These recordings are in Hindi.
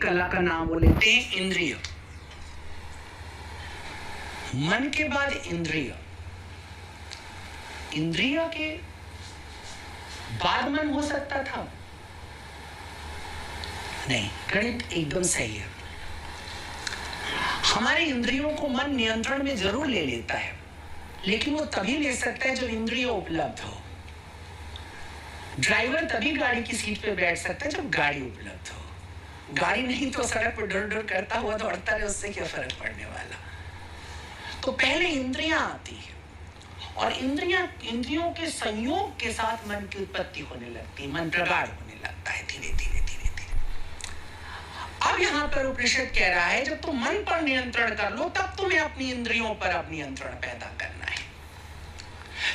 कला का नाम वो लेते हैं इंद्रिय। मन के बाद इंद्रिय, इंद्रिय के बाद मन हो सकता था? नहीं, गणित एकदम सही है। हमारे इंद्रियों को मन नियंत्रण में जरूर ले लेता है, लेकिन वो तभी ले सकता है जब इंद्रिय उपलब्ध हो। ड्राइवर तभी गाड़ी की सीट पे बैठ सकता है जब गाड़ी उपलब्ध हो। गाड़ी नहीं तो सड़क पर ढुर ढुर करता हुआ दौड़ता है, उससे क्या फर्क पड़ने वाला। तो पहले इंद्रियां आती है और इंद्रियों के संयोग के साथ मन की उत्पत्ति होने लगती है, मन प्रगाढ़ होने लगता है धीरे धीरे धीरे धीरे। अब यहाँ पर उपनिषद कह रहा है जब तुम मन पर नियंत्रण कर लो तब तुम्हें अपनी इंद्रियों पर अब नियंत्रण पैदा करना है।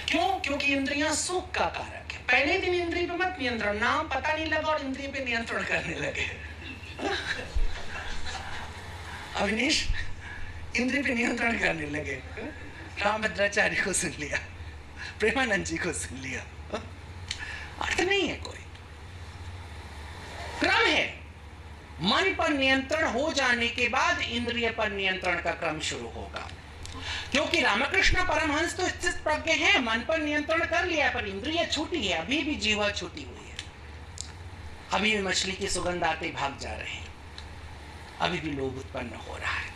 क्यों? क्योंकि इंद्रियां सुख का कारक है। पहले दिन इंद्रिय पे मत नियंत्रण, नाम पता नहीं लगा और इंद्रिय पे नियंत्रण करने लगे। अविनेश इंद्रिय पे नियंत्रण करने लगे। रामभद्राचार्य को सुन लिया, प्रेमानंद जी को सुन लिया, अर्थ नहीं है कोई। क्रम है, मन पर नियंत्रण हो जाने के बाद इंद्रिय पर नियंत्रण का क्रम शुरू होगा। क्योंकि रामकृष्ण परमहंस तो स्थित प्रज्ञ है, मन पर नियंत्रण कर लिया पर इंद्रिय छूटी है, अभी भी जीवा छूटी हुई है। अभी भी मछली की सुगंध आते भाग जा रहे हैं, अभी भी लोभ उत्पन्न हो रहा है।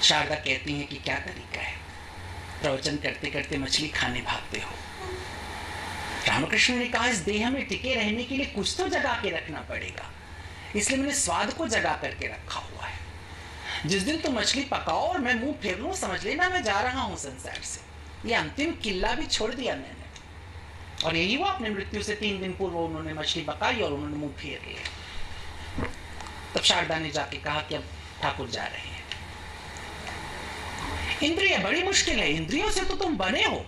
शारदा कहती हैं कि क्या तरीका है, प्रवचन करते करते मछली खाने भागते हो। रामकृष्ण ने कहा इस देह में टिके रहने के लिए कुछ तो जगा के रखना पड़ेगा, इसलिए मैंने स्वाद को जगा करके रखा हुआ है। जिस दिन तुम मछली पकाओ और मैं मुंह फेर लूं, समझ लेना मैं जा रहा हूं संसार से। ये अंतिम किल्ला भी छोड़ दिया मैंने। और यही वो अपने मृत्यु से 3 दिन पूर्व उन्होंने मछली पकाई और उन्होंने मुंह फेर लिया। तब शारदा ने जाके कहा कि अब ठाकुर जा रहे हैं। इंद्रिय बड़ी मुश्किल है, इंद्रियों से तो तुम बने हो,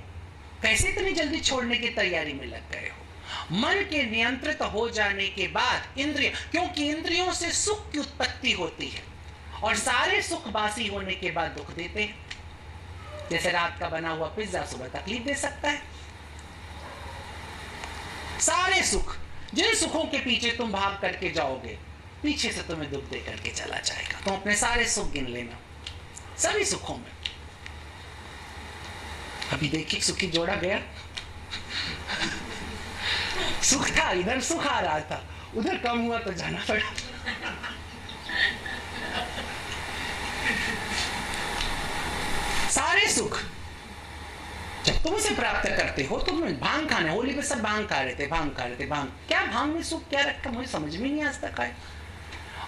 कैसे इतनी जल्दी छोड़ने की तैयारी में लग गए हो? मन के नियंत्रित हो जाने के बाद इंद्रिय, क्योंकि इंद्रियों से सुख की उत्पत्ति होती है और सारे सुख बासी होने के बाद दुख देते हैं। जैसे रात का बना हुआ पिज्जा सुबह तकलीफ दे सकता है। सारे सुख, जिन सुखों के पीछे तुम भाग करके जाओगे, पीछे से तुम्हें दुख दे करके चला जाएगा। तुम अपने सारे सुख गिन लेना, सभी सुखों में। अभी देखिए सुखी जोड़ा गया, सुख था इधर, सुख आ रहा था उधर, कम हुआ तो जाना पड़ा। सारे सुख जब तुम उसे प्राप्त करते हो, तुम भांग खाने, होली पे सब भांग खा रहे थे, भांग खा रहे थे, भांग। क्या भांग में सुख क्या रखा, मुझे समझ में नहीं आज तक आया।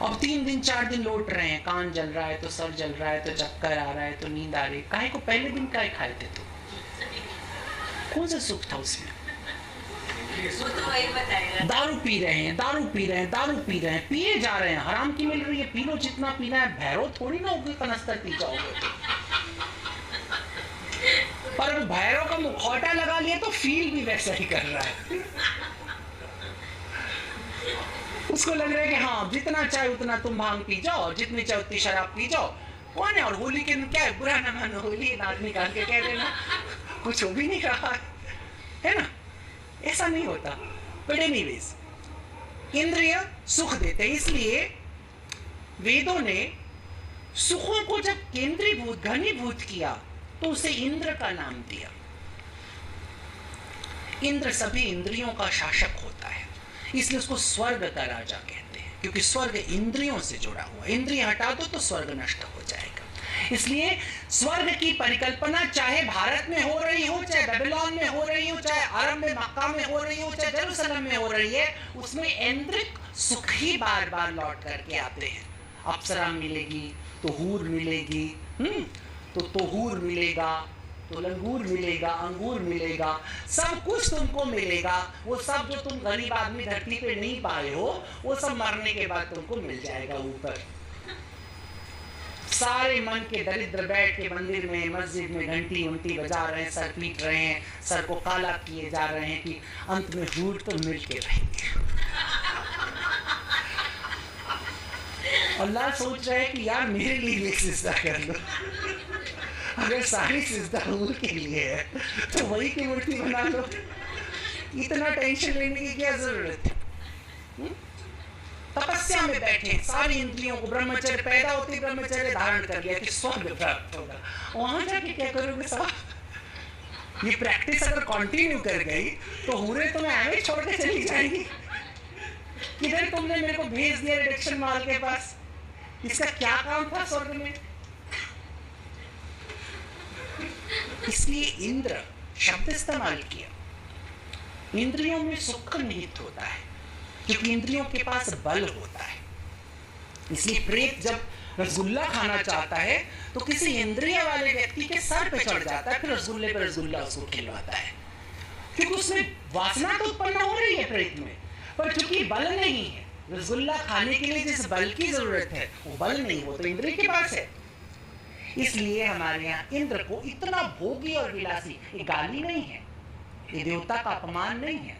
अब 3 दिन 4 दिन लौट रहे हैं, कान जल रहा है तो सर जल रहा है तो चक्कर आ रहा है तो नींद आ रही है। काहे को पहले दिन काहे खाए थे? तो कौन सा सुख था उसमें? दारू पी रहे हैं, दारू पी रहे हैं, दारू पी रहे हैं, पिए जा रहे हैं, हराम की मिल रही है, पी लो जितना पीना है। भैरव थोड़ी ना होगी कनस्तर पी जाओगे। पर भैरव का मुखौटा लगा लिया तो फील भी वैसा ही कर रहा है। उसको लग रहा है कि हाँ जितना चाहे उतना तुम भांग पी जाओ, जितनी चाहे उतनी शराब पी जाओ। कौन है? और होली के दिन क्या है, बुरा ना मानो, होली नाक निकाल के कह देना, कुछ हो भी नहीं रहा है ना। ऐसा नहीं होता। बट एनीवेज, इंद्रिय सुख देते हैं, इसलिए वेदों ने सुखों को जब केंद्रीभूत घनीभूत किया तो उसे इंद्र का नाम दिया। इंद्र सभी इंद्रियों का शासक होता है, इसलिए उसको स्वर्ग का राजा कहते हैं, क्योंकि स्वर्ग इंद्रियों से जुड़ा हुआ। इंद्रिय हटा दो तो स्वर्ग नष्ट हो जाएगा। इसलिए स्वर्ग की परिकल्पना चाहे भारत में हो रही हो, चाहे बेबीलोन में हो रही हो, चाहे अरब में, मक्का में हो रही हो, चाहे जेरूसलम में हो रही है, उसमें ऐन्द्रिक सुख ही बार बार लौट करके आते हैं। अप्सरा मिलेगी तो हूर मिलेगी, तो तोहूर मिलेगा, तो लंगूर मिलेगा, अंगूर मिलेगा, सब कुछ तुमको मिलेगा। वो सब जो तुम गरीब आदमी धरती पे नहीं पाए हो, वो सब मरने के बाद तुमको मिल जाएगा ऊपर। सारे मन के दरिद्र बैठ के मंदिर में, मस्जिद में घंटी उंटी बजा रहे हैं, सर पीट रहे हैं, सर को काला किए जा रहे हैं कि अंत में हूर तो मिल के रहेंगे। अल्लाह सोच रहे हैं कि यार मेरे लिए भी सिजदा कर लो। अगर सारी सिजदा हूर के लिए है तो वही की मूर्ति बना लो, इतना टेंशन लेने की क्या जरूरत है? तपस्या तपस्या में बैठे, सारी इंद्रियों को, ब्रह्मचर्य पैदा होते ब्रह्मचर्य धारण कर लिया कि स्वर्ग प्राप्त होगा, वहां जाके क्या करोगे साहब? ये प्रैक्टिस अगर कंटिन्यू कर गई तो हुरे तुम्हें आगे छोड़ के चली जाएगी। किधर तुमने मेरे को भेज दिया रिडक्शन माल के पास, इसका क्या काम था स्वर्ग में? इसलिए इंद्र शब्द इस्तेमाल किया। इंद्रियों में सुख निहित होता है क्योंकि इंद्रियों के पास बल होता है। इसलिए प्रेत जब रसगुल्ला खाना चाहता है तो किसी इंद्रिय वाले व्यक्ति के सर पे चढ़ जाता है, फिर रसगुल्ले पे रसगुल्ला उसको खिलवाता है, क्योंकि उसमें वासना तो उत्पन्न हो रही है प्रेत में, पर चूंकि बल नहीं है, रसगुल्ला खाने के लिए जिस बल की जरूरत है वो बल नहीं, वो तो इंद्रिय के पास है। इसलिए हमारे यहाँ इंद्र को इतना भोगी और विलासी, ये गाली नहीं है, ये देवता का अपमान नहीं है।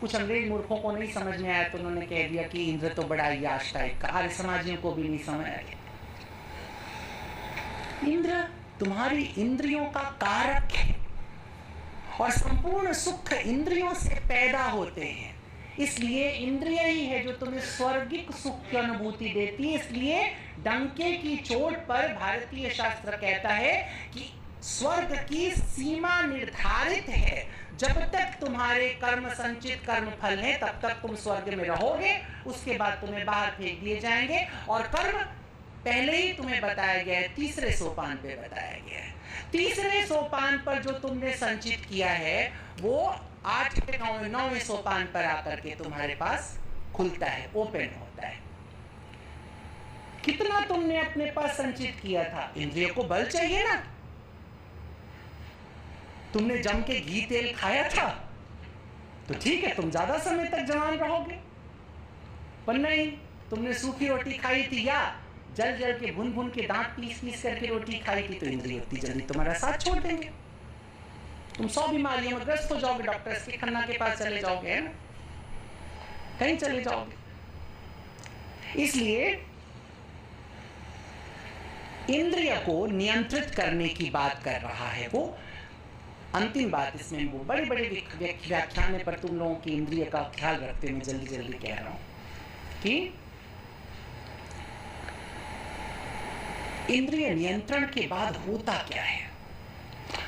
कुछ अंग्रेज मूर्खों को नहीं समझ में आया तो उन्होंने कह दिया कि इंद्र तो बड़ा याश टाइप का, आर्य समाजियों को भी नहीं समझ आया। इंद्र तुम्हारी इंद्रियों का कारक है और संपूर्ण सुख इंद्रियों से पैदा होते हैं, इसलिए इंद्रिय ही है जो तुम्हें स्वर्गिक सुख की अनुभूति देती है। इसलिए डंके की चोट पर भारतीय शास्त्र कहता है कि स्वर्ग की सीमा निर्धारित है, जब तक तुम्हारे कर्म संचित कर्म फल है तब तक तुम स्वर्ग में रहोगे, उसके बाद तुम्हें बाहर फेंक दिए जाएंगे। और कर्म पहले ही तुम्हें बताया गया है, तीसरे सोपान पे बताया गया है। तीसरे सोपान पर जो तुमने संचित किया है वो 8वें 9वें सोपान पर आकर के तुम्हारे पास खुलता है, ओपन होता है। कितना तुमने अपने पास संचित किया था? इंद्रियों को बल चाहिए ना। तुमने जम के घी तेल खाया था तो ठीक है, तुम ज्यादा समय तक जवान रहोगे, पर नहीं, तुमने सूखी रोटी खाई थी या जल जल के भुन भुन के दांत पीस पीस करके रोटी खाई थी तो इंद्रिय उतनी जल्दी तुम्हारा साथ छोड़ देंगे, तुम 100 बीमारियों में ग्रस्त हो जाओगे, डॉक्टर्स के खन्ना के पास चले जाओगे, है ना, कहीं चले जाओगे। इसलिए इंद्रिय को नियंत्रित करने की बात कर रहा है वो। अंतिम बात इसमें, वो बड़े बड़े व्याख्यान पर तुम लोगों की इंद्रिय का ख्याल रखते हुए जल्दी जल्दी कह रहा हूं कि इंद्रिय नियंत्रण के बाद होता क्या है।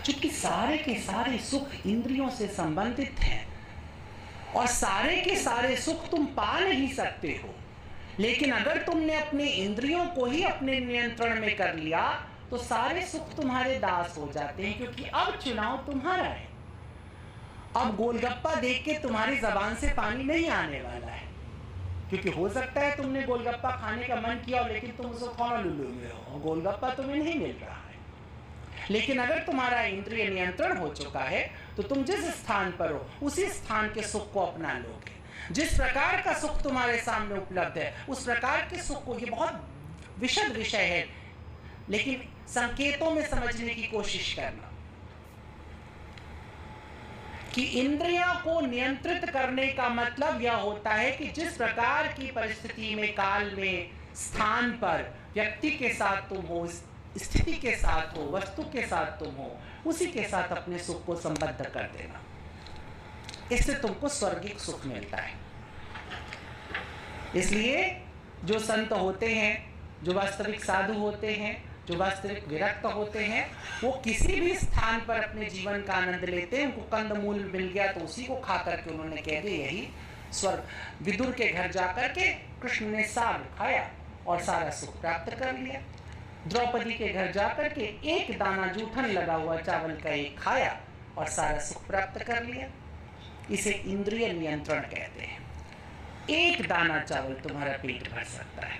क्योंकि सारे के सारे सुख इंद्रियों से संबंधित हैं और सारे के सारे सुख तुम पा नहीं सकते हो, लेकिन अगर तुमने अपने इंद्रियों को ही अपने नियंत्रण में कर लिया तो सारे सुख तुम्हारे दास हो जाते हैं, क्योंकि अब चुनाव तुम्हारा है। अब गोलगप्पा देख के तुम्हारी जबान से पानी नहीं आने वाला है, क्योंकि हो सकता है तुमने गोलगप्पा खाने का मन किया लेकिन तुम उसको होनोलुलु में हो, गोलगप्पा तुम्हें नहीं मिल रहा है। लेकिन अगर तुम्हारा इंद्रिय नियंत्रण हो चुका है तो तुम जिस स्थान पर हो उसी स्थान के सुख को अपना लोगे। जिस प्रकार का सुख तुम्हारे सामने उपलब्ध है उस प्रकार के सुख को, ये बहुत विशद विषय है लेकिन संकेतों में समझने की कोशिश करना कि इंद्रियों को नियंत्रित करने का मतलब यह होता है कि जिस प्रकार की परिस्थिति में, काल में, स्थान पर व्यक्ति के साथ तुम हो, स्थिति के साथ हो, वस्तु के साथ तुम हो, उसी के साथ अपने सुख को संबद्ध कर देना। इससे तुमको स्वर्गिक सुख मिलता है। इसलिए जो संत होते हैं, जो वास्तविक साधु होते हैं, जो वास्तविक विरक्त होते हैं, वो किसी भी स्थान पर अपने जीवन का आनंद लेते हैं। उनको कंदमूल मिल गया तो उसी को खा करके उन्होंने कह दिया यही स्वर्ग। विदुर के घर जाकर के कृष्ण ने साग खाया और सारा सुख प्राप्त कर लिया। द्रौपदी के घर जाकर के एक दाना जूठन लगा हुआ चावल का एक खाया और सारा सुख प्राप्त कर लिया। इसे इंद्रिय नियंत्रण कहते हैं। एक दाना चावल तुम्हारा पेट भर सकता है।